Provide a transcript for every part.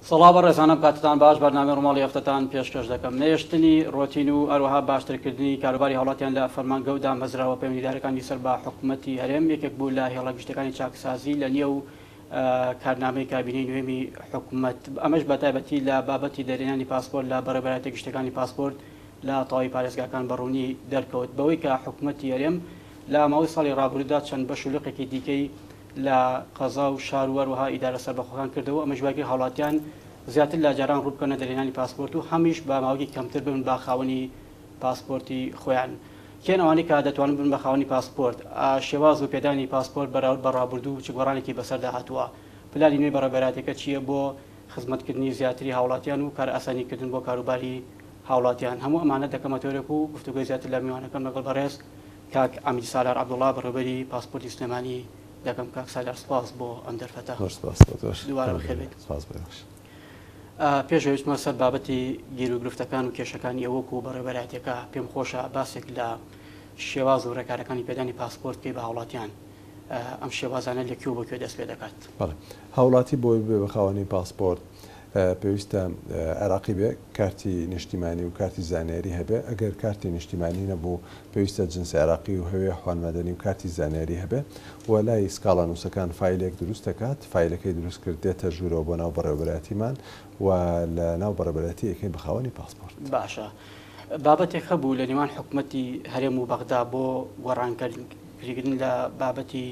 سڵاو بەڕێزانم کاتتان باش بەرنامە ڕۆماڵی هەفتەتان پێشکەش دەکەم نێشتنی ڕۆتین و هەروەها باشترکردنی کاروباری هەوڵاتیان لە فەرمانگەودا مەزراوە پەیوەندیدارەکانی سەر بە حکوومەتی هەرێم یەکێک بوو لە هێڵە گشتەکانی چاکسازی لە نێو کارنامەی کابینەی نوێمی حکوومەت ئەمەش بە تایبەتی لە بابەتی دەرێنانی پاسپۆرت لە بەڕێبەرایەتە گشتەکانی پاسپۆرت لە تەواوی پارێزگاکان بەڕوونی دەرکەوت بەوەی کە حکوومەتی هەرێم لە ماوەی ساڵی ڕابردوودا چەند بەشولقێکی دیکەی لە قەزا و شار و وەروەها ئیدارە سەربەخۆکان کردەوە ئەمە ژواگی هاوڵاتیان زیاتر لە جاران ڕووبکەنە دەرێنانی پاسپۆرت و هەمیش بە ماوەیەکی کەمتر بن بە خاوەنی پاسپۆرتی خۆیان کێن ئەوانەی کە دەتوانن بن بە خاوەنی پاسپۆرت شێواز و پێدانی پاسپۆرت بەراورد بە ڕابردوو چ گۆڕانێکی بەسەردا هاتووە پلانی نوێی بەڕێبەرایەتەکە چییە بۆ خزمەتکردنی زیاتری هاوڵاتیان و کار ئاسانیکردن بۆ کاروباری هاوڵاتیان هەموو ئەمانە دەکەمەتۆرێک و گفتوگوی زیاتر لە میوانەکەم لەگەڵ بەڕێز کاک ئەمیل سالار عەبدوڵڵا بەڕێوەبەری پاسپۆرتی سلێمانی دەکەم. کاک سالار سپاس بۆ ئەم دەرفەتە دووبارە بەخێر بێت. پێشەویستمە سەر بابەتی گیر و گرفتەکان و کێشەکانی ئەوەکو و بەڕێبەرایەتەکە پێم خۆشە باسێک لە شێواز و ڕێکارەکانی پێدانی پاسپۆرت پێی بە هاوڵاتیان ئەم شێوازانە لەکوێ بۆ کوێ دەست پێ دەکات. هاوڵاتی بۆی بێ بە خاوەنی پاسپۆرت پێویستە عێراقی بێ کارتی نیشتیمانی و کارتی زانیاری هەبێ ئەگەر کارتی نیشتیمانی نەبوو پێویستە جنسی عێراقی و هەوێ خوانمەدەنی و کارتی زانیاری هەبێ و لای سکاڵا نووسەکان فایلێک دروست دەکات فایلەکەی دروست کرد دێتە ژوورەوە بۆ ناو بەڕێوەبەرایەتیمان و لە ناو بەڕێوەبەرایەتی یەکەین بە خاوەنی پاسپۆرت. باشە بابەتێک هەبوو لە نێوان حکوومەتی هەرێم و بەغدا بۆ گۆڕانکاریکردن لە بابەتی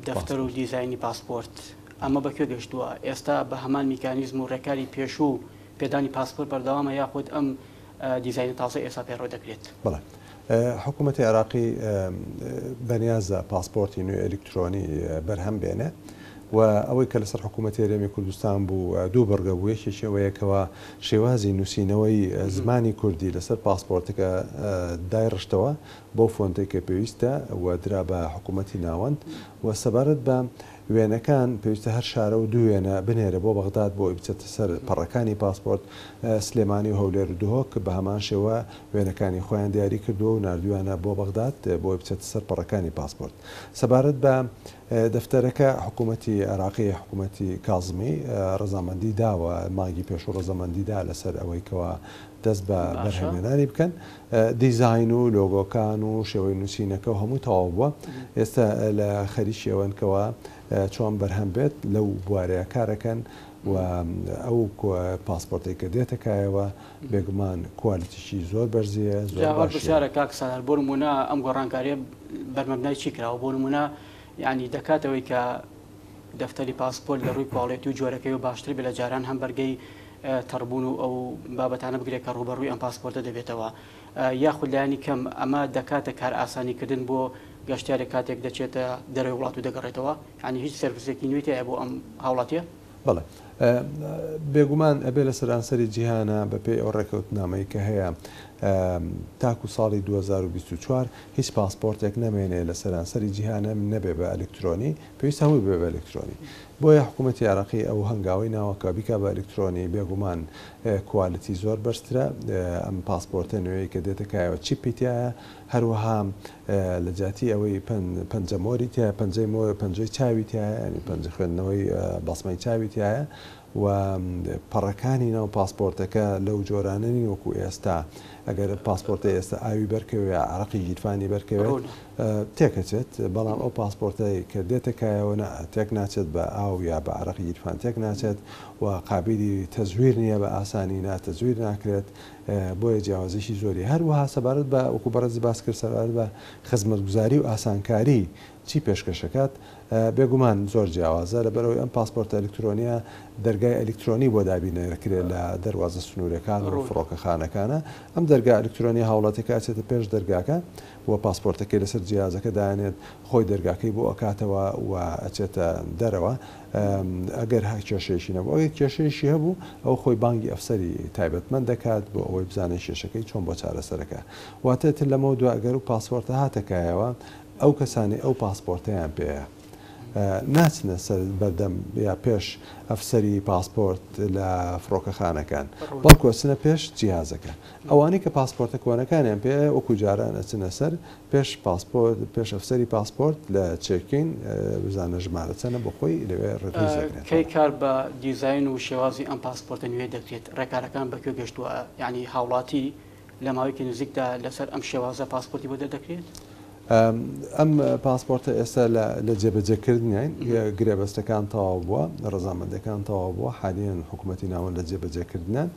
دەفتەر و دیزاینی پاسپۆرت ئەمە بەکوێ گەشتووە ئێستا بە هەمان میکانیزم و ڕێکاری پێشوو پێدانی پاسپۆرت بەردەوامە یاخود ئەم دیزاینە تازە ئێستا پێڕۆ دەکرێت. بەڵێ حکوومەتی عێراقی بەنیازە پاسپۆرتی نوێ ئەلکترۆنی بەرهەم بێنێ و ئەوەی کە لەسەر حکوومەتی هەرێمی کوردستان بوو دوو بەرگە بوو یەکێکی ئەوەیەکەوە شێوازی نووسینەوەی زمانی کوردی لەسەر پاسپۆرتەکە دایڕشتەوە بۆ فۆنتێک کە پێویستە و درا بە حکوومەتی ناوەند و سەبارەت بە وێنەکان پێویستە هەر شارە و دوو وێنە بنێرە بۆ بەغداد بۆ بچێتە سەر پەڕەکانی پاسپۆرت سلێمانی و هەولێر و دهۆک بە هەمان شێوە وێنەکانی خۆیان دیاری کردووە و نردویانە بۆ بەغداد بۆ بچێتە سەر پەڕەکانی پاسپۆرت. سەبارەت بە دەفتەرەکە حکوومەتی عێراقی حکوومەتی کازمی ڕەزامەندی داوە مانگی پێش و ڕەزامەندیدا لەسەر ئەوەی کەوە دەست بە بەرهەمهێنانی بکەن دیزاین و لۆگۆکان و شێوەی نووسینەکە و هەموو تەواو بووە ئێستا لە خەریکیەوەنکەوە چۆن بەرهەم بێت لەو بوارەیە کارەکەن و ئەو پاسپۆرتێک کە دێتەکایەوە بێگومان کوالیتیشی زۆر بەرزیە زۆر کاک سالار بۆ نمونە ئەم گۆڕانکاریە بەرمەبنای چی کراوە بۆ نمونە یعنی دەکاتەوەی کە دەفتەری پاسپۆرت لە ڕووی کواڵێتی و جۆرەکەی و باشتر بێ لە جاران هەم بەرگەی تەڕبوون و ئەو بابەتانە بگرێت کە ڕوبەڕووی ئەم پاسپۆرتە دەبێتەوە یاخود لایانی کەم ئەمە دەکاتە کار ئاسانیکردن بۆ گەشتیارێک کاتێک دەچێتە دەرەوەی وڵات و دەگەڕێتەوە ینی هیچ سەرڤیسێکی نوێی هەیە بۆ ئەم هاوڵاتیە؟ بەڵێ بێگومان ئەبێ لە سەرانسەری جیهانە بەپێی ئەو ڕێکەوتنامەی کە هەیە تاکو ساڵی 2024 هیچ پاسپۆرتێک نامێنێ لە سەرانسەری جیهانە نەبێ بە ئەلکترۆنی پێویست هەمووی بێ بە ئەلکترۆنی بۆیە حکوومەتی عێراقی ئەو هەنگاوی ناوەکە بیکا بە ئەلکترۆنی بێگومان کوالیتی زۆر بەرزترە ئەم پاسپۆرتە نوێی کە دێتەکایەوە چیپی تایە هەروەها لە جاتی ئەوەی پەنجەمۆری تایە پەنجەی چاوی تایە ینی پەنجە خوێندنەوەی بەسمەی چاوی تایە و پەڕەکانی ناو پاسپۆرتەکە لەو جۆراننی وەکو ئێستا ئەگەر پاسپۆرتە ئێستا ئاوی بەرکەوێ عراقی گیرفانی بەرکەوێت تێکەچێت بەڵام ئەو پاسپۆرتەی کە دێتەکایەوە تێک ناچێت بە ئاو یا بە عراقی گیرفان تێک ناچێت و قابلی تەزویر نییە بە ئاسانی ناتەزویر ناکرێت بۆیە جیاوازیشی زۆری هەروەها سەبارەت بە وەکو بەڕێزی باس کرد سەبارەت بە خزمەتگوزاری و ئاسانکاری چی پێشکەشەکات بێگومان زۆر جیاوازە لەبەرەوەی ئەم پاسپۆرتە ئەلکترۆنیە دەرگای ئەلکترۆنی بۆ دابینێرەکرێت لە دەواازە سنوورەکان و فڕۆکەخانەکانە ئەم دەرگا ئەلکترۆنی هاوڵاتەکە ئاچێتە پێش دەرگاکە و پاسپۆرتەکەی لەسەر جیازەکە دایانێت خۆی دەرگاکەی بۆ ئەکاتەوە و ئەچێتە دەرەوە ئەگەر کێشەیەشی نەبوو ئەگەر کێشەیەشی هەبوو ئەو خۆی بانگی ئەفسەری تایبەتمەند دەکات بۆ ئەوەی بزانێت کێشەکەی چۆن بۆ چارەسەرەکە واتێتر لەمەوە دو ئەگەر و پاسپۆرتە هاتەکایەوە ئەو کەسانی ئەو پاسپۆرتیان پێەیە ناچنە سەر بەردەم یا پێش ئەفسەری پاسپۆرت لە فڕۆکەخانەکان بەڵکو ئەچنە پێش جیهازەکە ئەوانەی کە پاسپۆرتە کۆنەکانیان پێ وەکو جاران ئەچنە سەر پێش ئەفسەری پاسپۆرت لە چێکین بزانە ژمارە چەنە بۆ خۆی لەوێ ڕێکوزەکرێت. کەی کار بە دیزاین و شێوازی ئەم پاسپۆرتە نوێ دەکرێت ڕێکارەکان بەکوێ گەشتووە یعنی هاوڵاتی لە ماوەیەکی نزیکدا لەسەر ئەم شێوازە پاسپۆرتی بۆ دەردەکرێت؟ ئەم پاسپۆرتە ئێستا لە جێبەجێکردنیان گرێبەستەکان تەواو بووە ڕێزامەندەکان تەواو بووە حالیان حکوومەتی ناوەن لە جێبەجێکردنیان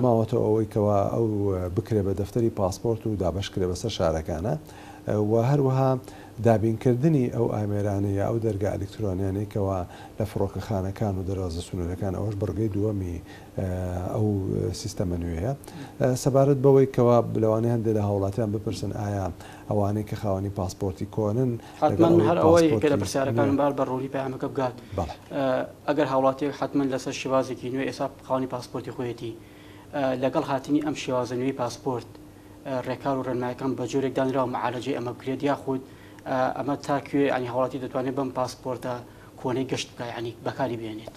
ماوەتە ئەوەی کەوا ئەو بکرێ بە دەفتەری پاسپۆرت و دابشکرێ بەسەر شارەکانە و هەروەها دابینکردنی ئەو ئامێرانەیە ئەو دەرگا ئەلکترۆنیانێکەوە لە فڕۆکەخانەکان و دەرازە سونوورەکان ئەوەش بڕگەی دووەمی ئەو سیستەمە نوێیە سەبارەت بەوەی کەوا لەوانەیە هەندێک لە هاوڵاتیان بپرسن ئایا ئەوانەی کە خاوەنی پاسپۆرتی کۆنن حتمما هەر ئەوەی کە لە پرسیارەکان بار بە ڕووی پەیامەکە بگات ئەگەر هاوڵاتێک حتمما لەسەر شێوازێکی نوێ ئێستا خاوەنی پاسپۆرتی خۆیەتی لەگەڵ هاتنی ئەم شێوازە نوێی پاسپۆرت ڕێکار و ڕێنمایەکان بە جۆرێک دانراوە مەعالەجەی ئەمە بکرێت یاخود ئەمە تاکوێ ئەنی هاوڵاتی دەتوانێت بەم پاسپۆرتە کۆنەی گەشت بکە ینی بەکاری بێنێت.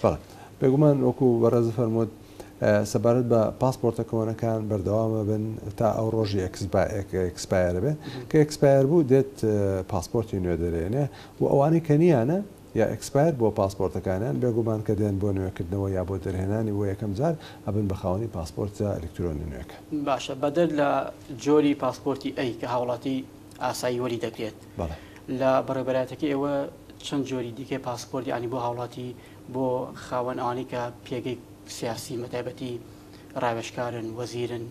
بێگومان وەکو بەڕێز فەرمووت سەبارەت بە پاسپۆرتە کۆنەکان بەردەوامە بن تا ئەو ڕۆژی ئەکسپایرە بێ کە ئەکسپایر بوو دێت پاسپۆرتی نوێ دەرێنێ و ئەوانەی کە نیانە یا ئەکسپایر بۆ پاسپۆرتەکانیان بێگومان کە دێن بۆ نوێکردنەوە یا بۆ دەرهێنانی بۆ یەکەم جار ئەبن بە خاوەنی پاسپۆرتە ئەلکترۆنی نوێەکە. باشە بەدەر لە جۆری پاسپۆرتی ئەی کە هاوڵاتی ئاسایی وەری دەکرێت لە بەڕێبەرایەتەکەی ئێوە چەند جۆری دیکە پاسپۆرتی ینی بۆ هاوڵاتی بۆ خاوەن ئەوانەی کە پێگەی سیاسی مەتایبەتی ڕاوێژکارن وەزیرن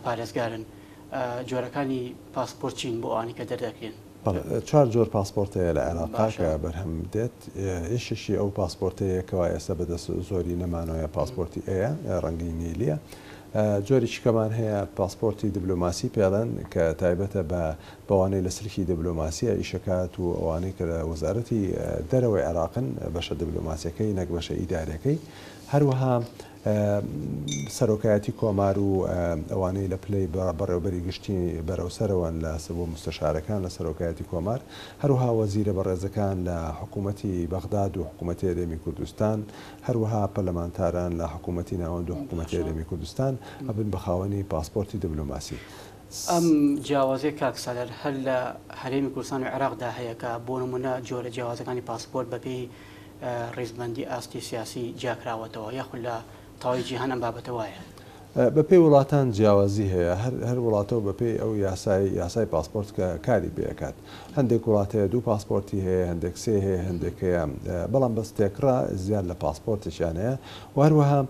پارێزگارن جۆرەکانی پاسپۆرت چین بۆ ئەوانی کە دەردەکرێن. چوار جۆر پاسپۆرتەیە لە عێراقا کە بەرهەم دێت یەشی ئەو پاسپۆرتەیەکەوە ئێستا بەدەست زۆری نەمانەوەیە پاسپۆرتی ئەیە ڕەنگی نیلیە جۆری شکەمان هەیە پاسپۆرتی دیبلۆماسی پێڵەن کە تایبەتە بە بەوانەی لە سلکی دیبلۆماسیە ئیشەکات و ئەوانەی کە لە وەزارەتی دەرەوەی عێراقن بەشە دیبلۆماسیەکەی نەک بەشە ئیدارەکەی هەروەها سەرۆکایەتی کۆمار و ئەوانەی لە پلەی بەڕێوەبەری گشتی بەرەوسەرەوەن لە بۆ مستەشارەکان لە سەرۆکایەتی کۆمار هەروها وەزیرە بەڕێزەکان لە حکوومەتی بەغداد و حکوومەتی هەرێمی کوردستان هەروها پەرلەمانتاران لە حکوومەتی ناوەند و حکوومەتی هەرێمی کوردستان ئەبن بە خاوەنی پاسپۆرتی دیبلۆماسی. ئەم جیاوازەیە کاکسالەر هەر لە هەرێمی کوردستان و عێراقدا هەیە کە بۆ نمونە جۆرە جیاوازەکانی پاسپۆرت بەپێی ڕێزبەندی ئاستی سیاسی جیاکراوەتەوە یاخود لە تاوای جیهان ئەم بابەتە وایە بەپێی وڵاتان جیاوازی هەیە هەر وڵاتەوە بەپێی ئەو یاسای پاسپۆرت کە کاری بێکات هەندێک وڵاتەیە دوو پاسپۆرتی هەیە هەندێک سێ هەیە هەندێکەیە بەڵام بەستێکرا زیاد لە پاسپۆرتێکیان هەیە و هەروەها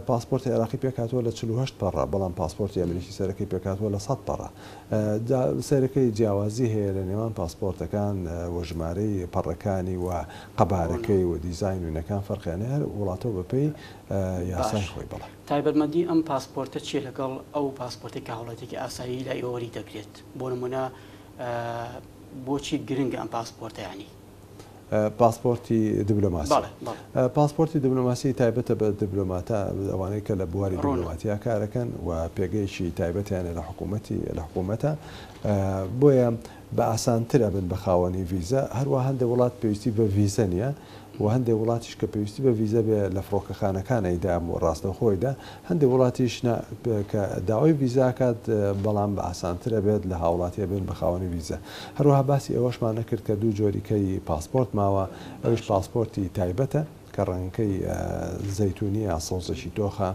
پاسپۆرتی عێراقی پێکاتوە لە 48 پەڕە بەڵام پاسپۆرتی ئەمریکی سەرەکەی پێکاتوە لە 100 پەڕە سەرەکەی جیاوازی هەیە لە نێوان پاسپۆرتەکان وە ژمارەی پەڕەکانی و قەبارەکەی و دیزاینونەکان فەرقیانە هەر وڵاتەوە بەپێی یاسای خۆی بڵێ تایبەتمەندی ئەم پاسپۆرتە چیە لەگەڵ ئەو پاسپۆرتی کە هاوڵاتێکی ئاسایی لای ئێوەری دەکرێت بۆ نمونە بۆچی گرنگە ئەم پاسپۆرتە ینی پاسپۆرتی دیبلۆماسی پاسپۆرتی دیبلۆماسی تایبەتە بە دیبلۆماتە ئەوانەی کە لە بواری دیبلۆماتیا کارەکەن و پێگەیشی تایبەتیانە لە حکوومەتە بۆیە بە ئاسانترە بن بە خاوەنی ڤیزە هەروە هەندێک وڵات پێویستی بە ڤیزە نییە و هەندێک وڵاتیش کە پێویستی بە ڤیزە بێ لە فڕۆکەخانەکانەیدا و ڕاستەخۆیدا هەندێک وڵاتیش کە داوای ڤیزاکات بەڵام بە ئاسانترە بێت لە هاوڵاتیە بن بە خاوەنی ڤیزە هەروەها باسی ئەوەشمان نەکرد کە دوو جۆریکەی پاسپۆرت ماوە ئەوش پاسپۆرتی تایبەتە کە ڕەنگەکەی زەیتونی یا سۆزەشی تۆخە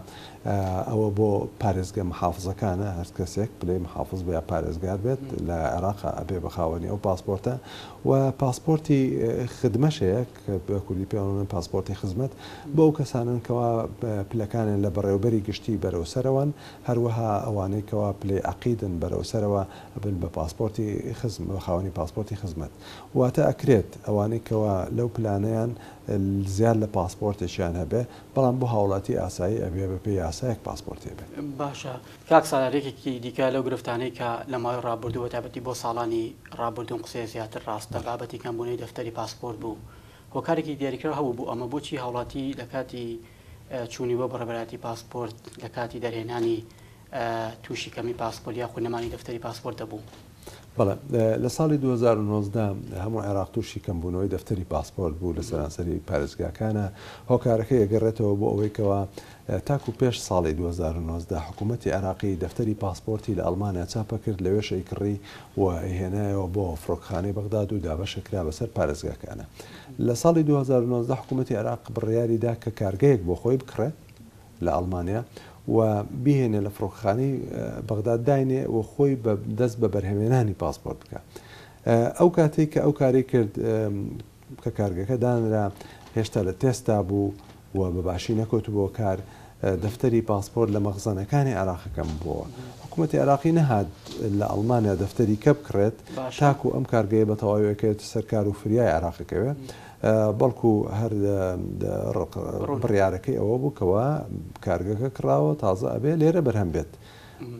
ئەوە بۆ پارێزگە محافزەکانە هەر کەسێک پلەی محافظ بە یا پارێزگار بێت لە عێراقا ئەبێ بە خاوەنی ئەو پاسپۆرتە و پاسپۆرتی خدمەشەیە کە بە کوردی پێڵێن پاسپۆرتی خزمەت بۆ ئەو کەسانن کەوا پلەکانن لە بەڕێوەبەری گشتی بەرەوسەرەوەن هەروەها ئەوانەی کەوا پلەی عەقیدن بەرەوسەرەوە ئەبن بە پاسپۆرتی بە خاوەنی پاسپۆرتی خزمەت واتە ئەکرێت ئەوانەی کەوا لەو پلانەیان زیاد لە پاسپۆرتێکیان هەبێ بەڵام بۆ هاوڵاتی ئاسایی ئەبێ بەپێی یاسایەک پاسپۆرتی بێت. باشە کاک سالارێکێکی دیکە لەو گرفتانەی کە لە ماوەی ڕابردووە تایبەتی بۆ ساڵانی ڕابردوون قسەی زیاتر ڕاستە بابەتی کەمبوونەی دەفتەری پاسپۆرت بوو هۆکارێکی دیاریکرا هەبوو بوو ئەمە بۆچی هاوڵاتی لە کاتی چوونی بۆ بەڕێبەراتی پاسپۆرت لە کاتی دەرهێنانی تووشی کەمی پاسپۆرت یا خونەمانی دەفتەری پاسپۆرت دەبوو بەڵێ لە ساڵی 2019 هەموو عێراق تووشی کەمبوونەوەی دەفتەری پاسپۆرت بوو لە سەرانسەری پارێزگاکانە هۆکارەکە یەگەڕێتەوە بۆ ئەوەیکەوە تاکو پێش ساڵی 2019 حکوومەتی عێراقی دەفتەری پاسپۆرتی لە ئەڵمانیا چاپە کرد لەوێشەی کڕی و ئەهێنایەوە بۆ فڕۆکخانەی بەغداد و دابەشەکرا بەسەر پارێزگاکانە. لە ساڵی 2019 حکوومەتی عێراق بڕیاریدا کە کارگەیەک بۆ خۆی بکڕێت لە ئەڵمانیا و بیهێنێ لە فڕۆکخانەی بەغداد داینێ و خۆی دەست بە بەرهەمێنانی پاسپۆرت بکە. ئەو کاتێک کە ئەو کاری کرد کە کارگەکە دانرا هێشتا لە تێستا بوو و بەباشی نەکەوت بۆ کار دەفتەری پاسپۆرت لە مەخزانەکانی عێراقەکەم بووە. حکوومەتی عێراقی نەهات لە ئەڵمانیا دەفتەری کە بکڕێت تاکو ئەم کارگەیە بە تەواویەکەوێت سەرکار و فریای عێراقەکەوێت بەڵکو هەر بڕیارەکەی ئەوە بووکەوە کارگەکە کراوە تازە ئەبێ لێرە بەرهەم بێت.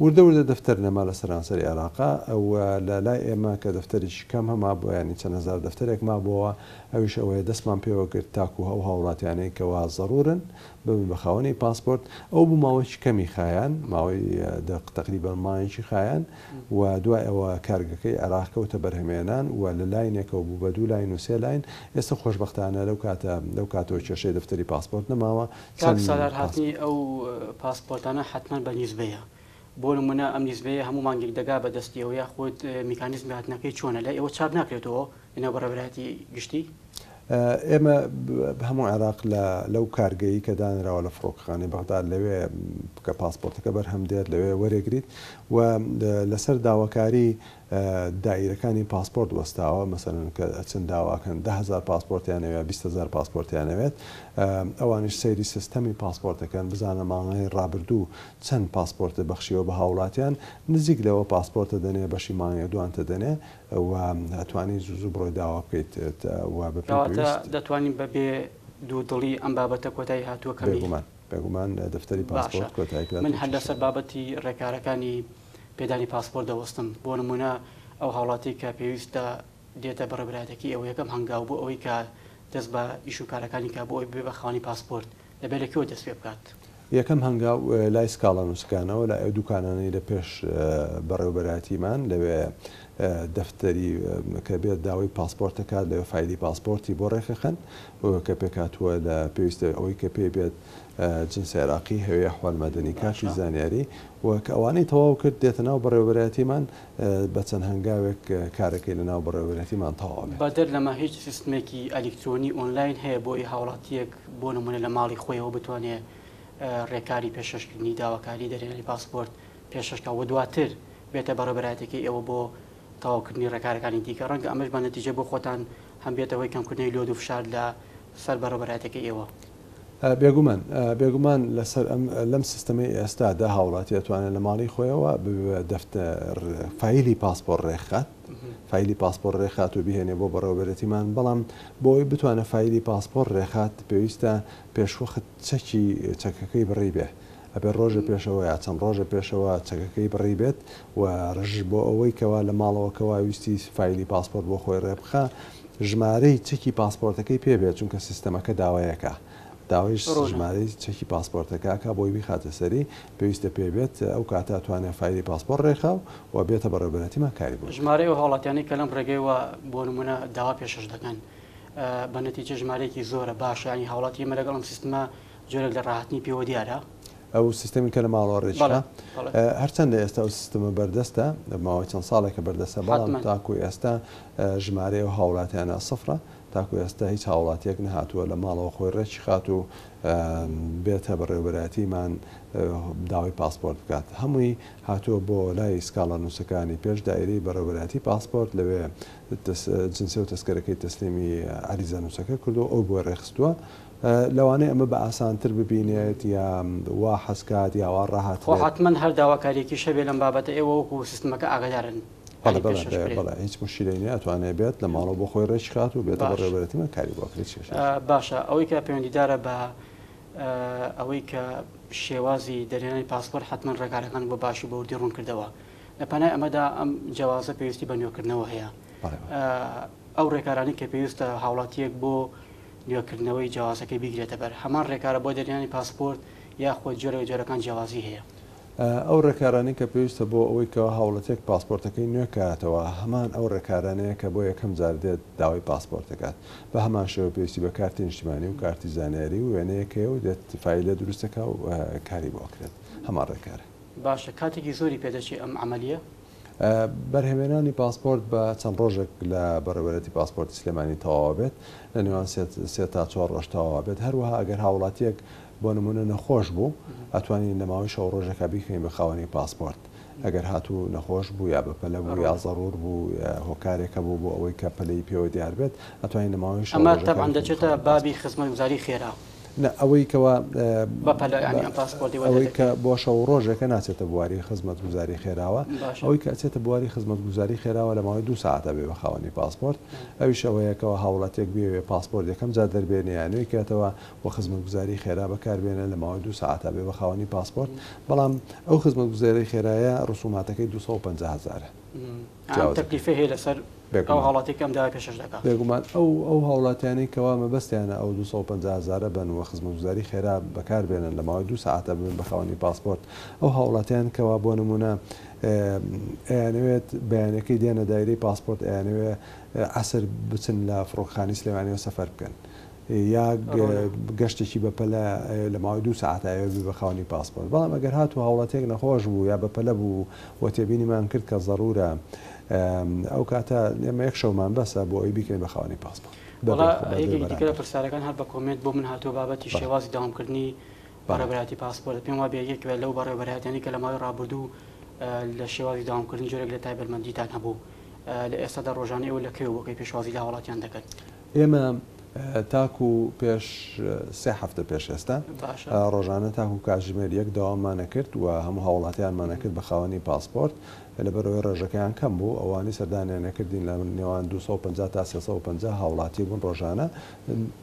وردە وردە دەفتەر نەما لە سەرانسەری عێراقا ئەو لە لای ئێمە کە دەفتەرێکی کەم هەما بۆ ینی چەند هەزار دەفتەرێک ما بووە ئەویش ئەوەیە دەستمان پێوە کرد تاکو هەو هاوڵاتیانەی کەوا زەڕورن ببن بە خاوەنی پاسپۆرت ئەو بوو ماوەیەکی کەمی خایان ماوەی تقریبا ماوەیەکی خایان و دوای ئەوە کارگەکەی عێراق کەوتە بەرهەمێنان و لە لاینێکەوە بوو بە دوو لاین و سێ لاین ئێستا خۆشبەختانە لەو کاتەوە کێشەی دەفتەری پاسپۆرت نەماوە. سالار هاتنی ئەو پاسپۆرتانە حتمما بە نیزبەیە بۆ نمونە ئەم نیزبەیە هەموو مانگێک دەگا بە دەستیەوە یا خۆت میکانیزمی هاتنەکەی چۆنە لە ئێوە چاپ ناکرێتەوە لەنێو بەڕێوەبەرەتی گشتی؟ ئێمە هەموو عێراق لەو کارگەیی کە دانراوە لە فڕۆکخانەی بەغداد لەوێ کە پاسپۆرتەکە بەرهەم دێت لەوێ وەرێگریت و لەسەر داواکاری دائیرەکانی پاسپۆرت وەستاوە مەسەرەن کە چەند داواکەن 10,000 پاسپۆرتیانەوێت 20,000 پاسپۆرتیانەوێت ئەوانش سەیری سیستەمی پاسپۆرتەکەن بزانە ماڵی ڕابردوو چەند پاسپۆرتە بەخشیەوە بە هاوڵاتیان نزیک لەوە پاسپۆرتە دەنێ بەشی مانگە دوانتە دەنێ و ئەتوانی زوو بڕۆی داوا بکەیت و دەتوانین بەبێ دوو دڵی ئەم بابەتە کۆتایی هاتووە کەمی بێگومان دەفتەری پاسپۆرت کۆتایی من هەر لەسەر بابەتی ڕێکارەکانی پێدانی پاسپۆرت دەوەستم بۆ نمونە ئەو هاوڵاتی کە پێویستە دێتە بەڕێبراتێکی ئەوە یەکەم هەنگاو بۆ ئەوەی کە دەست بە ئیش و کارەکانی کا بۆ ئەوی بێ بە خاوەنی پاسپۆرت لەبێت لەکوێوە دەست پێ بکات. یەکەم هەنگاو لای سکاڵە نووسکانەوە لە ئەو دوکانانەی لە پێش بەڕێوەبەراتیمان لەوێ دەفتەری کە بێت داوای پاسپۆرتەکات لەوێ فایلی پاسپۆرتی بۆ ڕێخەخەن کە پێکاتووە لە پێویستە ئەوەی کە پێ بێت جنسی عێراقی هەوێ حواڵ مەدەنی کاشی زانیاری و کە ئەوانەی تەواو کرد دێتە ناو بەڕێوەبەراتیمان بە چەند هەنگاوێک کارەکەی لە ناو بەڕێوەبەراتیمان تەواو بێت. بەدەر لەمە هیچ سیستمێکی ئەلکترۆنی ئۆنلاین هەیە بۆی هاوڵاتیەک بۆ نمونە لە ماڵی خۆیەوە بتوانێت ڕێکاری پێشەشکردنی داواکاری دەرێنەری پاسپۆرت پێشەشکەوە دواتر بێتە بەڕێوەبەراتێکی ئێوە بۆ تەواوکردنی ڕێکارەکانی دیکە ڕەنگە ئەمەش بە نەتیجە بۆ خۆتان هەم بێتەوەی کەمکردنی لۆد و فشار لە سەر بەڕێوەبەراتێکی ئێوە. بێگومان لەسەر لەم سیستەمەی ئێستادا هاوڵاتی ئەتوانێت لە ماڵی خۆیەوە دەفتەر فایلی پاسپۆرت ڕێخات فایلی پاسپۆرت ڕێخات و بهێنێ بۆ بەڕێوەبەرەتیمان بەڵام بۆی بتوانە فایلی پاسپۆرت ڕێخات پێویستە پێشوەخت چەکەکەی بڕی بێ ئەبێ ڕۆژە پێشەوە یا چەند ڕۆژە پێشەوە چەکەکەی بڕی بێت و ڕژ بۆ ئەوەی کەوا لە ماڵەوەکەوا ویستی فایلی پاسپۆرت بۆ خۆی ڕێبخە ژمارەی چەکی پاسپۆرتەکەی پێبێت چونکە سیستەمەکە داوایەکە داوایش ژمارەی چەکی پاسپۆرتەکەکە بۆی بیخاتە سەری پێویستە پێبێت ئەو کاتە توانێت فایلی پاسپۆرت ڕێخاو و بێتە بەڕێوەبەرەتیمان کاری بۆ ژمارەی و هاوڵاتیانی کە لەم ڕێگەیەوە بۆ نمونە داوا پێشەش دەکەن بە نەتیجە ژمارەیەکی زۆرە باش ینی هاوڵاتی ئێمە لەگەڵ ئەم سیستمە جۆرێک لە ڕاهاتنی پێوە دیارە ئەو سیستەمی کە لە ماڵەوە ڕێژە هەرچەندە ئێستا ئەو سیستەمە بەردەستە ماوەی چەند ساڵێکە بەردەستە بەڵام تاکو ئێستا ژمارەیە و هاوڵاتیانە سفرە تاکو ئێستا هیچ هاوڵاتیەک نهاتووە لە ماڵەوە خۆی ڕێکی خات و بێتە بەڕێوەبەراتیمان داوای پاسپۆرت بکات هەمووی هاتووە بۆ لای سکاڵە نووسەکانی پێش دایرەی بەڕێوەبەراتی پاسپۆرت لەوێ جنسێ و تەسکەرەکەی تەسلیمی عەریزە نووسەکە کردو ئەو بۆ ڕێخستووە لەوانەیە ئەمە بە ئاسانتر ببینێت یا وا حەسکات یاوا ڕاهات حتمما هەر داواکاریێکی شەبێ لەم بابەتە ئێوە وەکو سیستمەکە ئاگادارن بەڵێ هیچ مشکلێنی ئەتوانێت بێت لە ماڵەوە بۆ خۆی ڕێژ خات و بێتە بەڕێوەبەرەتیمان کاری بۆکرێت باشە ئەوەی کە پەیوەندیدارە بە ئەوەی کە شێوازی دەرێنانی پاسپۆرت حتمما ڕێکارەکان بۆ باشی بە وردی ڕوون کردەوە لە پەنای ئەمەدا ئەم جیاوازە پێویستی بە نوێکردنەوە هەیە ئەو ڕێکارانی کە پێویستە هاوڵاتیەک بۆ نوێکردنەوەی جیاوازەکەی بیگرێتە بەر هەمان ڕێکارە بۆ دەرێنانی پاسپۆرت یاخۆ جۆرە جۆرەکان جیاوازی هەیە ئەو ڕێکارانەی کە پێویستە بۆ ئەوەی کەەوە هاوڵەتێک پاسپۆرتەکەی نوێکاتەوە هەمان ئەو ڕێکارانەیە کە بۆ یەکەم جار دێت داوای پاسپۆرتەکات بە هەمان شێوە پێویستی بە کارتی نیشتیمانی و کارتی زانیاری و وێنەیەکەوە و دێت فایلە دروستەکە و کاری بۆکرێت هەمان ڕێکارە. باشە کاتێکی زۆری پێدەچی ئەم عملیە؟ بەرهێمێنانی پاسپۆرت بە چەند ڕۆژێک لە بەڕێوەتی پاسپۆرتی سلێمانی تەواو بێت لە نێوان 3 تا 4 ڕۆژ تەواو بێت. هەروەها ئەگەر هاوڵاتیەک بۆ نمونە نەخۆش بوو ئەتوانین لە ماوەی 6 ڕۆژەکە بیکەین بە خاوەنی پاسپۆرت. ئەگەر هاتوو نەخۆش بوو یا بەپەلە بوو یا زەڕور بوو هۆکارێکە بوو بۆ ئەوەی کە پەلەی پێوە دیار بێت ئەتوانین لە ماوەی 6 ئەمە تەبعاً دەچێتە بابی خزمەتگوزاری خێرا. ئەوەی کەەوە ئەوەی کە بۆ 6 ڕۆژەکە ناچێتە بواری خزمەتگوزاری خێراوە ئەوەی کە ئەچێتە بواری خزمەتگوزاری خێراوە لە ماوەی 2 ساعتە بێ بە خاوەنی پاسپۆرت. ئەویش ئەوەیەکەوە هاوڵاتێک بێ پاسپۆرت یەکەم جار دەربێنیانوی کاتەوە بۆ خزمەتگوزاری خێرا بەکاربێنە لە ماوەی 2 ساعتە بێ بە خاوەنی پاسپۆرت. بەڵام ئەو خزمەتگوزاری خێرایە ڕسوماتەکەی 250,000 تەکلیفە هەیە لەسەر ئەو هاوڵاتێکم داوای پێشەش دەکات. بێگومان ئەو هاوڵاتیانی کەوا مەبەستیانە ئەو 250,000 بن و خزمەتگوزاری خێرا بەکاربێنن لە ماوەی 2 ساعتە بن بە خاوەنی پاسپۆرت. ئەو هاوڵاتیان کەوا بۆ نمونە ئەیانەوێت بەیانەکەی دێنە دایرەی پاسپۆرت ئەیانەوێ عسر بچن لە فڕۆکخانی سلێمانیەوە سەفەر بکەن یا گەشتێکی بەپەلە لە ماوەی 2 ساعتایە بە خاوەنی پاسپۆرت. بەڵام ئەگەر هاتو هاوڵاتێک نەخۆش بوو یا بەپەلە بوو و تێبینیمان کرد کە ضرورە ئەو کاتە ئێمە یەک شەومان بەسە بۆ ئەوی بیکەین بە خاوەنی پاسپۆرت. دیکە لە پرسیارەکان هەر بە کۆمنت بۆ من هاتووە بابەتی شێوازی داوامکردنی بەڕێوەبەراتی پاسپۆرت. پێم وایە یەکێک لەو بەڕێوەبەراتیانی کە لە ماوەی ڕابردوو لە شێوازی داوامکردنی جۆرێک لە تایبەتمەندیتان هەبوو لە ئێستادا ڕۆژانەی ئەو لەکەوێ بۆکەی پێشوازی لە هاوڵاتیان دەکەن. ئێمە تاکو پێش 3 هەفتە پێش ئێستا ڕۆژانە تاکو کاتژمێر 1 داواممانە کرد و هەموو هاوڵاتیانمانە کرد بە خاوەنی پاسپۆرت لەبەرەوەی ڕێژەکەیان کەم بوو ئەوانی سەردانیانەکردین لە نێوان 250 تا 350 هاوڵاتی بوون ڕۆژانە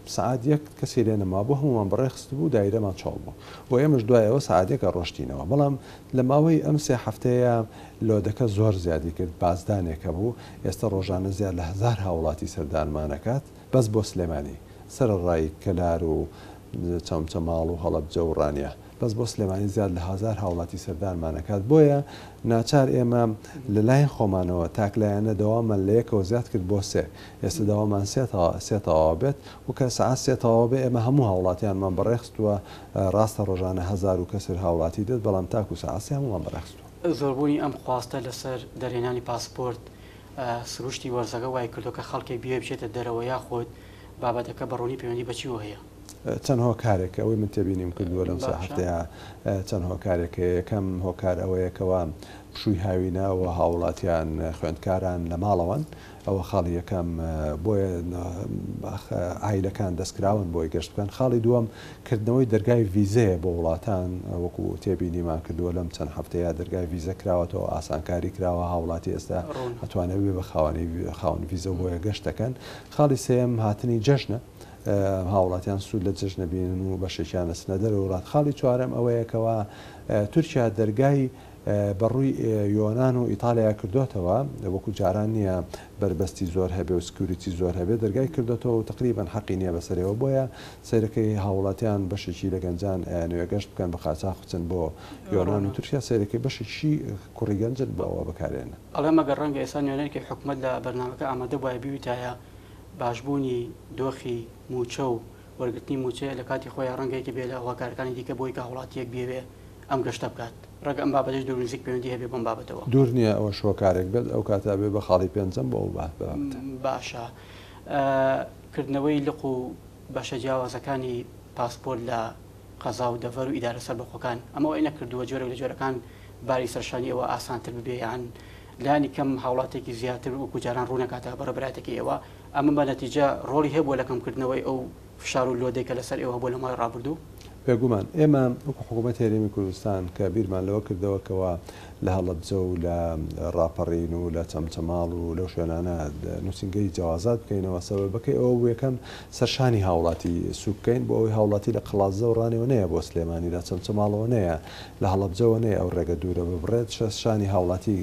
سعات 1 کەسی لێ نەما بوو هەمومان بەڕێخست بوو دایرەمان چاڵ بوو بۆ ئێمەش دوایەوە سعاتێکە ڕۆشتینەوە. بەڵام لە ماوەی ئەم 3 هەفتەیە لۆدەکە زۆر زیادی کرد بازدانێکە بوو ئێستا ڕۆژانە زیاد لە 1000 هاوڵاتی سەردانمانەکات بەس بۆ سلێمانی سەرڕای کەلار و چەمچەماڵ و هەڵەبجە و ڕانیە بەس بۆ سلێمانی زیاد لە 1000 هاوڵاتی سەردانمانەکات. بۆیە ناچار ئێمە لەلایەن خۆمانەوە تاکلایەنە دەوامان لە یەکەوە زیاد کرد بۆ 3 ئێستا داوامان 3 تەواو بێت و کە سعات 3 تەواو بێ ئێمە هەموو هاوڵاتیانمان بەڕێخستووە ڕاستە ڕۆژانە 1000 و کەسر هاوڵاتی دێت بەڵام تاکو سعات 3 هەمومان بەڕێخستووە. زۆربوونی ئەم خواستە لەسەر دەرهێنانی پاسپۆرت سروشتی وەرزەکە وای کردو کە خەڵکی بێ بچێتە دەرەوە یاخۆت بابەتەکە بەڕوونی پەیوەندی بەچیوە هەیە. چەند هۆکارێک ئەوەی من تێبینیم کردووە لەم هەفتەیە چەند هۆکارێکە یەکەم هۆکار ئەوەیەکەوە شووی هاوینەوە هاوڵاتیان خوێندکاران لە ماڵەوەن ئەوە خاڵی یەکەم بۆیە ئایلەکان دەستکراون بۆی گەشت بکەن. خاڵی دووەم کردنەوەی دەرگای ڤیزەیە بۆ وڵاتان وەکو تێبینیمان کردووە لەم چەند هەفتەیە دەرگای ڤیزە کراوەتەوە ئاسانکاری کراوە هاوڵاتی ئێستا ئەتوانەوێ بە خاوەن ڤیزە بۆیە گەشت دەکەن. خاڵی سێم هاتنی جەژنە هاوڵاتیان سوود لە جەژنە بینن و بەشێکیان لە سنەدەر وڵات. خاڵی چوارەم ئەوەیەکەوە تورکیا دەرگای بەڕووی یۆناان و ئیتالیا کردوتەوە وەکو جاران نییە بربەستی زۆر هەبێ و سکوریتی زۆر هەبێ دەرگای کردوتەوە و تقریبان حەقی نییە بەسەرەوە. بۆیە سیرەکەی هاوڵاتیان بەشێکی لە گەنجان نوێ گەشت بکەن بە قاچاق بچن بۆ یۆناان و تورکیا سیرەکەی بەشێکی کوڕی گەنجن بەوە بەکارێنە. ئەڵێ مەگەر ڕەنگە ئێستا نوێنەرێکی حکوومەت لە بەرنامەکە ئامادە وایە بیوتایە باشبوونی دۆخی موچە و وەرگرتنی موچەیە لە کاتی خۆیان ڕەنگەیەکی بێ لە هۆکارەکانی دیکە بۆی کە هاوڵاتیەک بێوێ ئەم گەشتە بکات. ڕێگە ئەم بابەتش دوورنزیک پەیوەندی هەبێ بەم بابەتەوە. دوور نییە ئەوە شۆکارێک بێت ئەو کاتا بێ بە خاڵی پێنجەم بۆ ئەو باشە. کردنەوەی لق و بەشە جیاوازەکانی پاسپۆرت لە قەزا و دەڤەر و ئیدارە سەربەخۆکان ئەمە ئەوەی نەکردووە جۆرە لە جۆرەکان باری سەرشانی ئەوە ئاسانتر ببێ یان لانی کەم هاوڵاتێکی زیاتر و کوجاران ڕوونەکاتە بەڕێبەراتێکی ئێوە ئەمە بە نەتیجە ڕۆڵی هەبووە لە کەمکردنەوەی ئەو فشار و لۆدێکە لەسەر ئێوە بۆ لە مای ڕابردوو. بێگومان ئێمە وەکو حکوومەت هێرێمی کوردستان کە بیرمان لەوە کردەوەکەوە لە هەڵەبجە و لە ڕاپەڕین و لە چەمچەماڵ و لەو شوێنانە نووسنگەی جیاوازات بکەینەوە سەبەبەکەی ئەوە یەکەم سەرشانی هاوڵاتی سوکەین بۆ ئەوەی هاوڵاتی لە قڵازە و ڕانەوە نەیە بۆ سلێمانی لە چەمچەماڵەوە نەیە لە هەڵەبجەوە نەیە ئەو ڕێگە دوورە ببڕێت شانی هاوڵاتی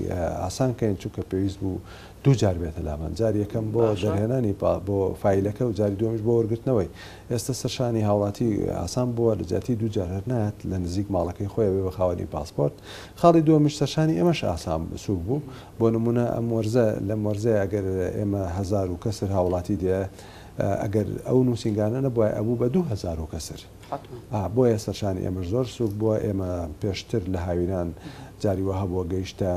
ئاسانکەین چونکە پێویست بوو دووجار بێتە لامان جاری یەکەم بۆ دەرهێنانی بۆ فیلەکە و جاری دومیش بۆ وەرگرتنەوەی ئێستا سەرشانی هاوڵاتی ئاسان بووە لە جاتی دووجار هەرنات لە نزیک ماڵەکەی خۆی بێ بە خاوەنی پاسپۆرت خاڵی دووەمیش سەرشانی ئێمەش ئاسان سووک بوو بۆ نمونە ئەم وەرزە لەم وەرزەیە ئەگەر ئێمە 1000 و کەسر هاوڵاتی دێ ئەگەر ئەو نووسنگانە نەبووە ئەبوو بە 2000 کەسر بۆیە سەرشانی ئێمە زۆر سووک بووە ئێمە پێشتر لە هاوینان جاری وە هەبووە گەیشتە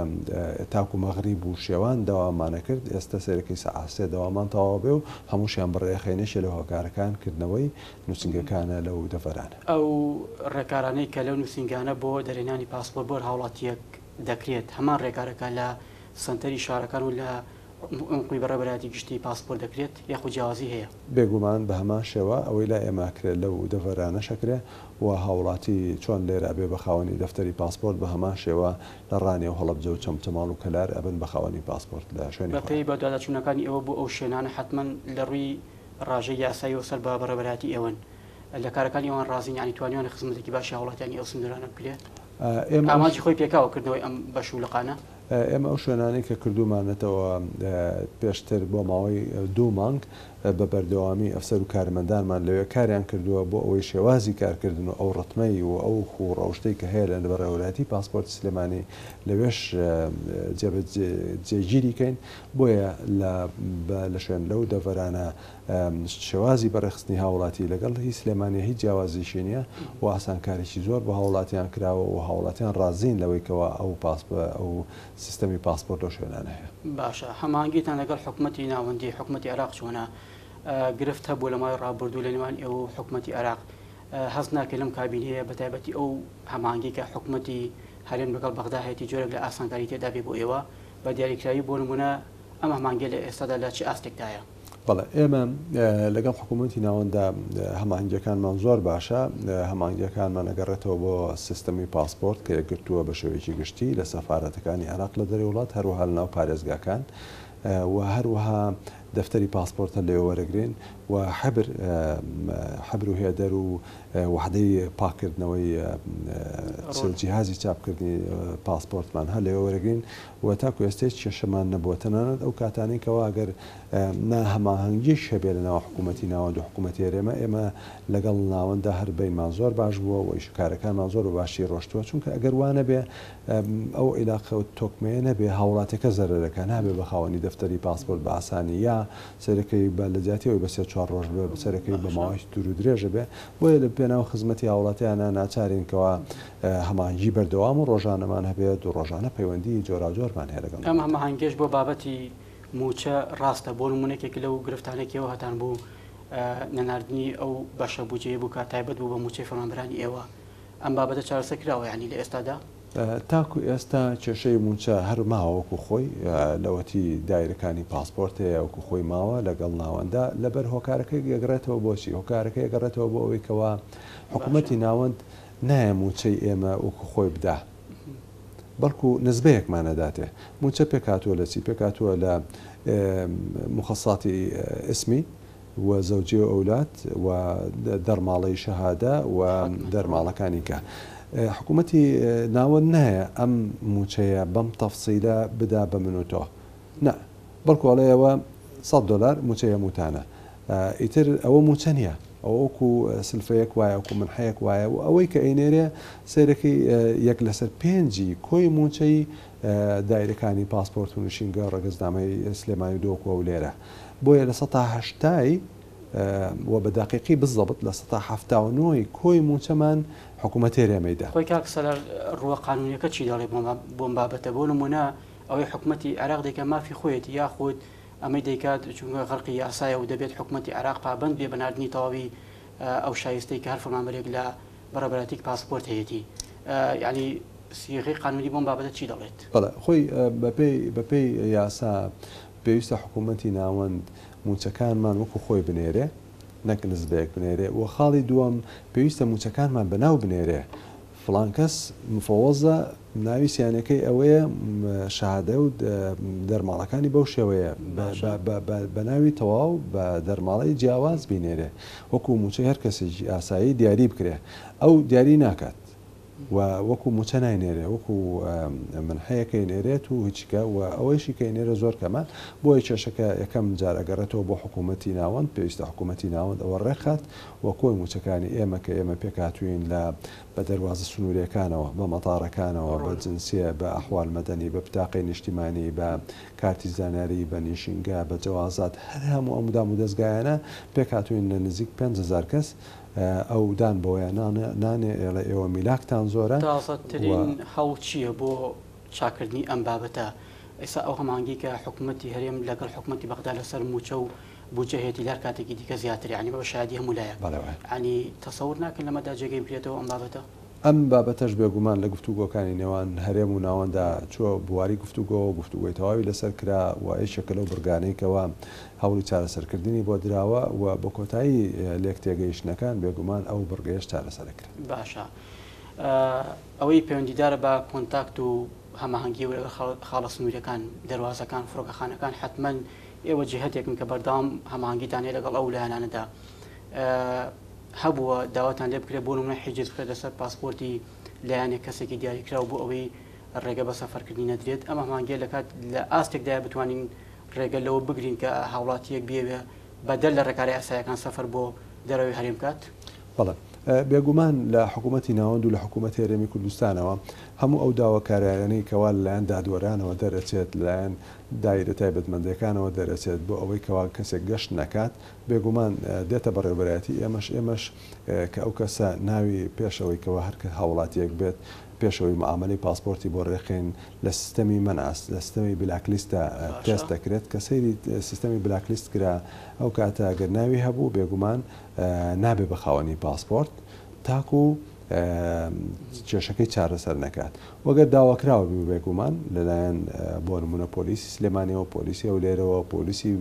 تاکو مەغریب و شێوان داوامانە کرد ئێستا سەرەکەی سەعاسێ داوامان تەواو بێ و هەمووشیان بڕێخێنێشە لە هۆکارەکان کردنەوەی نووسنگەکانە لەو دەفەرانە ئەو ڕێکارانەی کە لەو نووسنگانە بۆ دەرێنانی پاسپۆرت بۆ هاوڵاتیەک دەکرێت هەمان ڕێکارەکە لە سنتەری شارەکان و لە ئەوقی بەڕێبەراتی گشتی پاسپۆرت دەکرێت یاخود جیازی هەیە بێگومان بە هەمان شێوە ئەوەی لا ئێماکرێت لەو دەڤەرانە شەکرێ و هاوڵاتی چۆن لێرە بێ بە خاوەنی دەفتەری پاسپۆرت بە هەمان شێوە لە ڕانی و هەڵەبجە و چەمچەماڵ و کەلار ئەبن بە خاوەنی پاسپۆرت لە شوێنی بەپێی بە دواداچوونەکانی ئەوە بۆ ئەو شوێنانە حتمما لە ڕووی ڕاژەی یاسایی و سەر بە بەڕێبەراتی ئێوەن لە کارەکانی ئەوان ڕازین ینی توانیان خزمەتێکی باشی هاوڵاتیانی ئەو سندرانە بکرێت ئاماجی خۆی پێکاوە کردنەوەی ئەم بەشولەقانە ئێمە ئەو شوێنانی کە کردومانێتەوە پێشتر بۆ ماوەی 2 مانگ بە بەردەوامی ئەفسەر و کارمەندانمان لەوێ کاریان کردووە بۆ ئەوەی شێوازی کارکردن و ئەو ڕتمەی و ئەو خوڕەوشتەی کە هەیە لە بەڕێوەلاتی پاسپۆرت سلێمانی لەوێش جێگیریکەین بۆیە لە شوێن لەو دەڤەرانە شێوازی بەڕێخستنی هاوڵاتی لەگەڵ هی سلێمانی هیچ جیاوازیشی نییە و ئاسانکاریی زۆر بە هاوڵاتیان کراوە و هاوڵاتیان ڕازین لەوەیکەوە ئەو سیستەمی پاسپۆرت لەو شوێنانە هەیە باشە هەمانگیتان لەگەڵ حکوومەتی ناوەندی حکوومەتی عێراق چۆنە گرفت هەبوو لە مای ڕابردوو لە نێوان ئێوە حکوومەتی عێراق هەست ناکە لەم کابینەیە بە تایبەتی ئەو هەمانگی کە حکوومەتی هەرێم لەگەڵ بەغدا هەیەی جۆرێک لە ئاسانکاری تێدا بێ بۆ ئێوە بە دیاریکراوی بۆ نمونە ئەم هەمانگە لە ئێستادا لە چی ئاستێکدایە بەڵێ ئێمە لەگەڵ حکوومەتی ناوەندا هەمانگیەکانمان زۆر باشە هەمانگیەکانمان ئەگەڕێتەوە بۆ سیستەمی پاسپۆرت کە یەکگرتووە بە شێوەیەکی گشتی لە سەفارەتەکانی عێراق لە دەرەوە وڵات هەروەها لەناو پارێزگاکان و هەروەها دەفتەری پاسپۆرتە لێ وەرەگرین و حەبر و هێدەر و وحدەی پاکردنەوەی جیهازی چاپکردنی پاسپۆرتمان هە لێ وەرەگرین و تاکو ئێستێک کێشەمان نەبووە تەنانەت ئەو کاتانەی کەوا ئەگەر ناهەماهەنگیش هەبێ لە ناو حکوومەتی ناوەند و حکوومەتی هەرێمە ئێمە لەگەڵ ناوەندا هەر بینمان زۆر باش بووە و ئیشکارەکانمان زۆر و باشی ڕۆشتووە چونکە ئەگەر وانە بێ ئەو عیلاقە و تۆکمەیە نەبێ هاوڵاتەکە زەرەرەکە نابێ بە خاوەنی دەفتەری پاسپۆرت بە ئاسانی یا سەرەکەی بە لەجاتیەوەی بە 3-4 ڕۆژ بێ بەسەرەکەی بە ماوەی دوور و درێژە بێ بۆیە لە پێناو خزمەتی هاوڵاتیانە ناچارینکەوە هەمانگی بەردەوام و ڕۆژانەمان هەبێت و ڕۆژانە پەیوەندی جۆراجۆرمان هەیە لەگەڵ ئەم هەماهەنگێش بۆ بابەتی موچە ڕاستە بۆ نمونونێکێک لەو گرفتانێکەوە هەتان بوو نەناردنی ئەو بەشە بودجێ بوو کە تایبەت بوو بە موچەی فەرمانبەرانی ئێوە ئەم بابەتە چارەسەر کراوە ینی لە ئێستادا تاکو ئێستا کێشەی مونچە هەر ماوەکو خۆی لەوەتی دایرەکانی پاسپۆرتەیە وەکو خۆی ماوە لەگەڵ ناوەندا لەبەر هۆکارەکەی گەگرێتەوە بۆچی هۆکارەکەی گەڕێتەوە بۆ ئەوەیکەوە حکوومەتی ناوەند نایە موچەی ئێمە وەکو خۆی بدا بەڵکو نزبەیەکمانەداتێ موچە پێکاتوە لە چی پێکاتووە لە مخەساتی ئسمی و زەوجی و ئەولات و دەرماڵەی شەهادە و دەرماڵەکانی کە حکوومەتی ناوەند نایە ئەم موچەیە بەم تەفسیلە بدا بە من و تۆ نه بەڵکۆڵەیەوە $100 موچەیە موتانە ئیتر ئەوە موچە نییە ئەوەکو سلفەیەک وایە وەکو منحەیەک وایە و ئەوەی کە ئەینێرێ سێرەکەی 1/5 کۆی موچەی دایرەکانی پاسپۆرت و نشینگە ڕەگەزنامەی سلێمانی دۆکۆ و لێرە بۆیە لە 180 و بە دقیقی بزەبت لە 179 کۆی موچەمان حکوومەتێرێمەیدا خۆی کاکسەلەر ڕووە قانونیەکە چی دەڵێ بۆم بابەتە بۆ نمونە ئەوەی حکوومەتی عێراق دەیکە مافی خۆیەتی یاخود ئەمەی دەیکات چونکە غەرقی یاسایە و دەبێت حکوومەتی عێراق پابند بێ بەناردنی تەواوی ئەو شایستەی کە هەر فەرمانبەرێک لە بەڕێبەراتی پاسپۆرت هەیەی ینی سیغی قانونی بۆم بابەتە چی دەڵێت بەڵێ خۆی بەپێی یاسا پێویستە حکوومەتی ناوەند موچەکانمان وەکو خۆی بنێرێ نەک نزبەیەک بنێرێ و خاڵی دووەم پێویستە موچەکانمان بەناو بنێرێ فڵان کەس مفەوەزە ناوی سیانەکەی ئەوەیە شادە و دەرماڵەکانی بەو شێوەیە بە ناوی تەواو بە دەرماڵی جیاواز بینێرێ وەکو موچەی هەر کەسێکی ئاسایی دیاری بکرێ ئەو دیاری ناکات و وەکو موچە ناینێرێ وەکو من حەیەکەی نێرێت و هیچکە و ئەوەیشی کە نێرە زۆر کەمە بۆی کێشەکە یەکەم جار ئەگەڕێتەوە بۆ حکوومەتی ناوەند پێویستە حکوومەتی ناوەند ئەوە ڕێخات وە کۆی موچەکانی ئێمە کە ئێمە پێکاتوین لە بە دەواازە سنوورەکانەوە بە مەتاڕەکانەوە بە جنسیە بە ئەحوال مەدەنی بە پتاقی نیشتیمانی بە کارتی زانیاری بە نیشینگە بە جەوازات هەر هەموو ئەمودام و دەستگایانە پێکاتوین لە نزیک 5,000 کەس ئەو دان بۆیان نانێ ئێڵە ئێوە میلاکتان زۆرە تازەترین هەوڵ چییە بۆ چاکردنی ئەم بابەتە ئێستا ئەو هەمانگی کە حکوومەتی هەرێم لەگەڵ حکوومەتی بەغدا لەسەر موچە و بودجەهێتی لار کاتێکی دیکە زیاتر ینی بە شادی هەمولایە ینی تەسەور ناکەن لەمەدا جێگەی بکرێتەوە ئەم بابەتە ئەم بابەتەش بێگومان لە گفتوگۆکانی نێوان هەرێم و ناوەندا چوە بواری گفتوگۆ گفتوگۆی تەواوی لەسەر کرا و یەکێکە لەو بڕگانەیەکەوە هەوڵی چارەسەرکردنی بۆ دراوە و بە کۆتایی لێک تێگەیشتنەکان بێگومان ئەو بڕگەیەش چارەسەرکرد. باشە ئەوەی پەیوەندیدارە بە کۆنتاکت و هەماهەنگی و خاڵە سنوورەکان دەواازەکان فڕۆکەخانەکان حتمما ئێوە جهتێکن کە بەردەوام هەماهەنگیتان هەیە لەگەڵ ئەو لایەنانەدا هەبووە داواتان لێ بکرێت بۆ نمونە حیجز بکرێت لەسەر پاسپۆرتی لایەنێک کەسێکی دیاریکراوە بۆ ئەوەی ڕێگە بە سەفەرکردنی نەدرێت ئەمە هەمانگێ لە کات لە ئاستێکدایە بتوانین ڕێگە لەوە بگرین کە هاوڵاتیەک بێوێ بەدەل لە ڕێکاری ئاسایەکان سەفەر بۆ دەرەوەی هەرێم کات بەڵێ بێگومان لە حکوومەتی ناوەند و لە حکوومەت هێرێمی کوردستانەوە هەموو ئەو داواکارانەی کەوا لەلایەن دادوەرانەوە دەرەچێت لایەن دایرە تایبەتمەندەکانەوە دەرەچێت بۆ ئەوەی کەوا کەسێک گەشت نەکات بێگومان دێتە بەڕێوەبەرەتی ئێمەش کە ئەو کەسە ناوی پێشەوەی کەوا هەرکە هاوڵاتیەک بێت پێشەوەی معاملەی پاسپۆرتی بۆ ڕێخین لە سیستەمی مەناس لە سیستەمی بلاکلیستە تێست دەکرێت کە سەیری سیستەمی بلاکلیست کرا ئەو کاتە ئەگەر ناوی هەبوو بێگومان نابێ بە خاوەنی پاسپۆرت تاکو کێشەکەی چارەسەر نەکات وەگەر داواکراوە بێگومان لەلایەن بۆ نمونە پۆلیسی سلێمانیەوە پۆلیسی ئەو لێرەوە پۆلیسی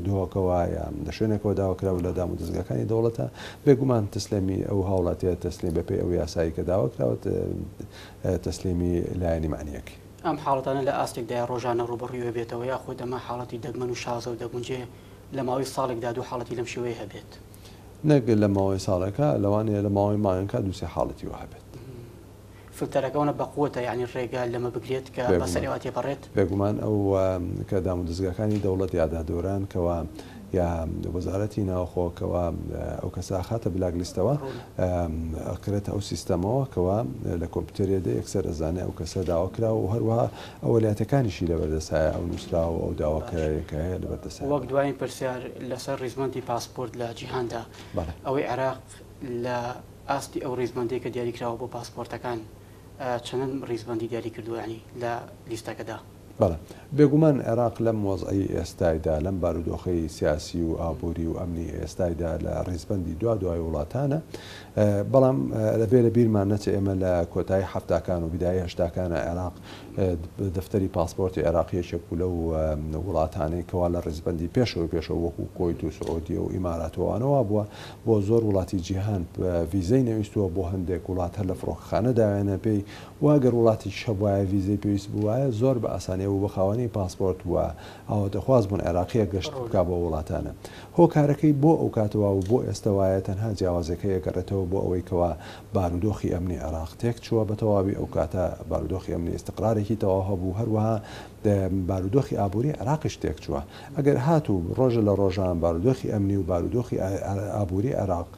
دۆکەوە یان لە شوێنێکەوە داواکراوە لە دام و دەستگاکانی دەوڵەتە بێگومان تەسلیمی ئەو هاوڵاتیە تەسلیم بەپێی ئەو یاسایی کە داواکراوە تەسلیمی لایەنی معنیەکەی ئەم حاڵەتانە لە ئاستێکدا ڕۆژانە ڕوبەڕووی بێتەوە یاخۆ دەما حاڵەتی دەگمەن و شازە و دەگونجێ لە ماوەی ساڵێکدا دوو حاڵەتی لەم شێوەیە هەبێت نەگەر لە ماوەی ساڵەکە لەوانەیە لە ماوەی ماوەیەکە دووسێ حاڵەتی وهابێت فلتەرەکەونە بەقوتە یعنی ڕێگە لەمە بگرێت کە بەسەرێوە تێپەڕێت بێگومان ئەو کە دام و دەستگاکانی دەوڵەت یادادۆران کەوا یا وەزارەتی ناوخۆکەوە ئەو کەسا خاتە بلاکلیستەوە ئەکرێت ئەو سیستەمەوە کەوا لە کۆمپیوتەرێدا یەکسەر ئەزانێ ئەو کەسە داواکرا و هەروەها ئەوەلایەتەکانیشی لەبەردەسایە ئەو نووسرا و ئەو داواکارێکە هەیە لەبەردەسای وەک دوایین پرسیار لەسەر ڕیزمەندی پاسپۆرت لە جیهاندا ئەوەی عێراق لە ئاستی ئەو ڕیزمەندی کە دیاریکراوە بۆ پاسپۆرتەکان چەند ڕیزبندی دیاری کردوانی لە لیستەکەدا بەڵێ بێگومان عێراق لەم وەزعی ئێستایدا لەم بارودۆخەی سیاسی و ئابووری و ئەمنی ئێستایدا لە ڕیزبەندی دوای وڵاتانە بەڵام لەبێ لە بیرمان نەچێ ئێمە لە کۆتایی هەفتاکان و بیدای هەشتاکانە عێراق دەفتەری پاسپۆرتی عێراقیەکێک و لەو وڵاتانەی کەوا لە ڕیزبەندی پێشەوە وەکو کۆیت و سعودی و ئیماراتەوەوانەوە بووە بۆ زۆر وڵاتی جیهان ڤیزەی نەویستووە بۆ هەندێک وڵات هەر لە فڕۆکەخانە داوێنە پێی واگەر وڵاتی شەبواە ڤیزەی پێویست بووایە زۆر بە ئاسانی و بەخاوەنی پاسپۆرت وە ئەوە دەخواست بوون عێراقیە گەشت بکا بۆ وڵاتانە هۆکارەکەی بۆ ئەو کاتەوە و بۆ ئێستا وایە تەنها جیاوازەکەی ئەگەڕێتەوە بۆ ئەوەی کەوا بارودۆخی ئەمنی عێراق تێک چووە بە تەواوی ئەو کاتە بارودۆخی ئەمنی استقرارێکی تەواو هەبوو هەروەها بارودۆخی ئابووری عێراقیش تێک چووە ئەگەر هاتوو ڕۆژە لە ڕۆژان بارودۆخی ئەمنی و بارودۆخی ئابووری عێراق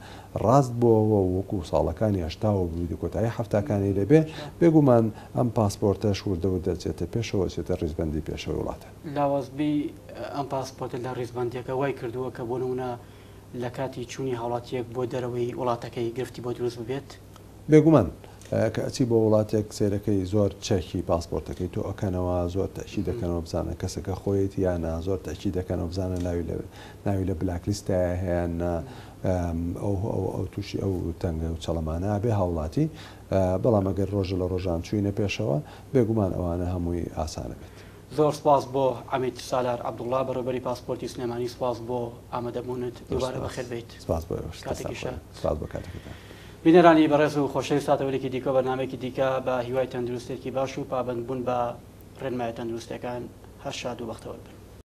ڕاست بۆەوە وەکو ساڵەکانی هەشتا و کۆتایی هەفتاکانی لەبێ بێگومان ئەم پاسپۆرتە شوردەوە دەچێتە پێشەوە چێتە ڕیزبەندی پێشەوە وڵاتە لاوازبی ئەم پاسپۆرتە لە ڕیزبندیەکە وای کردووە کە بۆ نمونە لە کاتی چوونی هاوڵاتیەک بۆ دەرەوەی وڵاتەکەی گرفتی بۆ دروست ببێت بێگومان کە ئەچی بۆ وڵاتێک سێرەکەی زۆر چەکی پاسپۆرتەکەی تۆ ئەکەنەوە زۆر تەشی دەکەنەوە بزانە کەسەکە خۆیەت یانە زۆر تەشی دەکەنەوە بزانە ناوی لە بلاکلیستە هەیە ئەو تووشی ئەو تەنگە و چەڵەمانە بێ هاوڵاتی بەڵام ئەگەر ڕۆژە لە ڕۆژان چوینە پێشەوە بێگومان ئەوانە هەمووی ئاسانە بێت. زۆر سپاس بۆ ئەمید سالار عەبدوڵڵا بەڕێوەبەری پاسپۆرتی سلێمانی سپاس بۆ ئامادەبوونت دووبارە بەخێر بیت. سپاس بۆ سپاس بۆ کاتێکتان. بینەرانی بەڕێز و خۆشەویست ساتەوەرێکی دیکە بەرنامەیەکی دیکە بە هیوای تەندروستێکی باش و پابەندبوون بە ڕێنمای تەندروستەکان هەر شاد و بەختەوە بن.